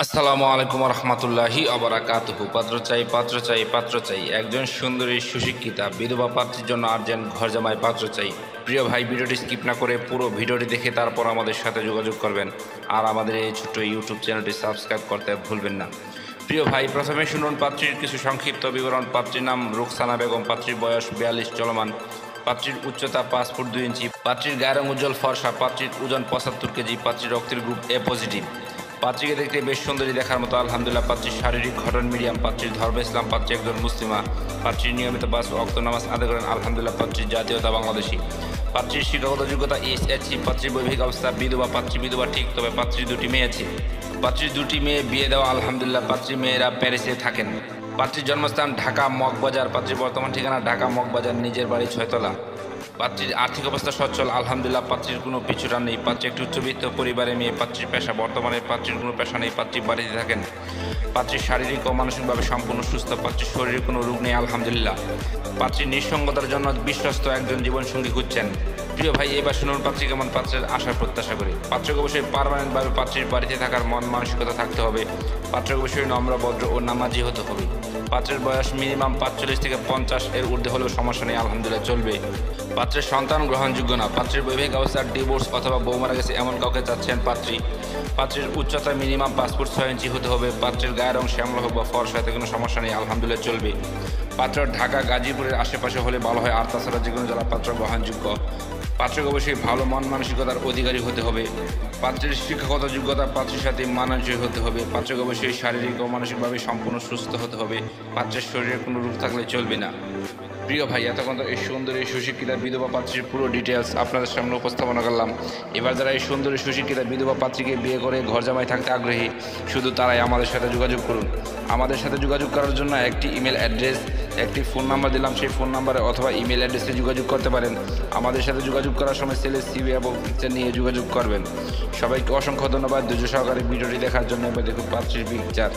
আসসালামু আলাইকুম রহমতুল্লাহি আবরাকাতুহু। পাত্র চাই একজন সুন্দরী সুশিক্ষিতা বিধবা পাত্রীর জন্য আর্জেন্ট ঘর জামাই পাত্র চাই। প্রিয় ভাই, ভিডিওটি স্কিপ না করে পুরো ভিডিওটি দেখে তারপর আমাদের সাথে যোগাযোগ করবেন। আর আমাদের এই ছোট্ট ইউটিউব চ্যানেলটি সাবস্ক্রাইব করতে ভুলবেন না। প্রিয় ভাই, প্রথমে শুনুন পাত্রীর কিছু সংক্ষিপ্ত বিবরণ। পাত্রীর নাম রুকসানা বেগম, পাত্রীর বয়স 42 চলমান, পাত্রীর উচ্চতা 5 ফুট 2 ইঞ্চি, পাত্রীর গায়ের রং উজ্জ্বল ফর্সা, পাত্রীর ওজন 75 কেজি, পাত্রীর রক্তের গ্রুপ এ পজিটিভ। পাত্রীকে দেখতে বেশ সুন্দরী দেখার মতো আলহামদুলিল্লাহ। পাত্রীর শারীরিক গঠন মিডিয়াম, পাত্রীর ধর্ম ইসলাম, পাত্রী একজন মুসলিমা, পাত্রীর নিয়মিত 5 ওয়াক্ত নামাজ আদায় করেন আলহামদুলিল্লাহ। পাত্রীর জাতীয়তা বাংলাদেশি, পাত্রীর শিক্ষাগত যোগ্যতা এসএসসি, পাত্রীর বৈবাহিক অবস্থা বিধবা, পাত্রী বিধবা ঠিক, তবে পাত্রীর 2টি মেয়ে আছে। পাত্রীর 2টি মেয়ে বিয়ে দেওয়া আলহামদুলিল্লাহ। পাত্রীর মেয়েরা প্যারিসে থাকেন। পাত্রীর জন্মস্থান ঢাকা মগবাজার, পাত্রীর বর্তমান ঠিকানা ঢাকা মগবাজার, নিজের বাড়ি 6 তলা। পাত্রীর আর্থিক অবস্থা সচ্ছল আলহামদুলিল্লাহ। পাত্রীর কোনো পিছুটান নেই। পাত্রী একটি উচ্চবিত্ত পরিবারের মেয়ে। পাত্রীর পেশা বর্তমানে পাত্রীর কোনো পেশা নেই। পাত্রী বাড়িতে থাকেন। পাত্রীর শারীরিক ও মানসিকভাবে সম্পূর্ণ সুস্থ। পাত্রীর শরীরে কোনো রোগ নেই আলহামদুলিল্লাহ। পাত্রীর নিঃসঙ্গতার জন্য বিশ্বস্ত একজন জীবনসঙ্গী খুঁজছেন। প্রিয় ভাই, এবার শুনুন পাত্রী কেমন পাত্রের আশার প্রত্যাশা করি। পাত্রকে অবশ্যই পার্মানেন্টভাবে পাত্রীর বাড়িতে থাকার মন মানসিকতা থাকতে হবে। পাত্রকে অবশ্যই নম্র, ভদ্র ও নামাজি হতে হবে। পাত্রের বয়স মিনিমাম 45 থেকে 50 এর ঊর্ধ্বে হলেও সমস্যা নেই আলহামদুলিল্লাহ, চলবে। পাত্রের সন্তান গ্রহণযোগ্য না। পাত্রের বৈবাহিক অবস্থার ডিভোর্স অথবা বউ মারা গেছে এমন কাউকে চাচ্ছেন পাত্রী। পাত্রের উচ্চতা মিনিমাম 5 ফুট 6 ইঞ্চি হতে হবে। পাত্রের গায়ের রং শ্যামলা হোক বা ফর্সা, এতে কোনো সমস্যা নেই আলহামদুলিল্লাহ, চলবে। পাত্র ঢাকা গাজীপুরের আশেপাশে হলে ভালো হয়, আর তাছাড়া যে কোনো জেলা পাত্র গ্রহণযোগ্য। পাত্রকে অবশ্যই ভালো মন মানসিকতার অধিকারী হতে হবে। পাত্রের শিক্ষাগত যোগ্যতা পাত্রের সাথে মানানসই হতে হবে। পাত্রকে অবশ্যই শারীরিক ও মানসিকভাবে সম্পূর্ণ সুস্থ হতে হবে। পাত্রের শরীরে কোনো রোগ থাকলে চলবে না। প্রিয় ভাই, এতক্ষণ এই সুন্দরী সুশিক্ষিতা বিধবা পাত্রীর পুরো ডিটেলস আপনাদের সামনে উপস্থাপনা করলাম। এবার যারা এই সুন্দরী সুশিক্ষিতা বিধবা পাত্রীকে বিয়ে করে ঘর জামাই থাকতে আগ্রহী, শুধু তারাই আমাদের সাথে যোগাযোগ করুন। আমাদের সাথে যোগাযোগ করার জন্য একটি ইমেল অ্যাড্রেস, একটি ফোন নাম্বার দিলাম, সেই ফোন নাম্বারে অথবা ইমেল অ্যাড্রেসে যোগাযোগ করতে পারেন। আমাদের সাথে যোগাযোগ করার সময় ছেলে সিভি এবং পিকচার নিয়ে যোগাযোগ করবেন। সবাইকে অসংখ্য ধন্যবাদ ধৈর্য সহকারে ভিডিওটি দেখার জন্য। এবার দেখুন পাত্রীর পিকচার।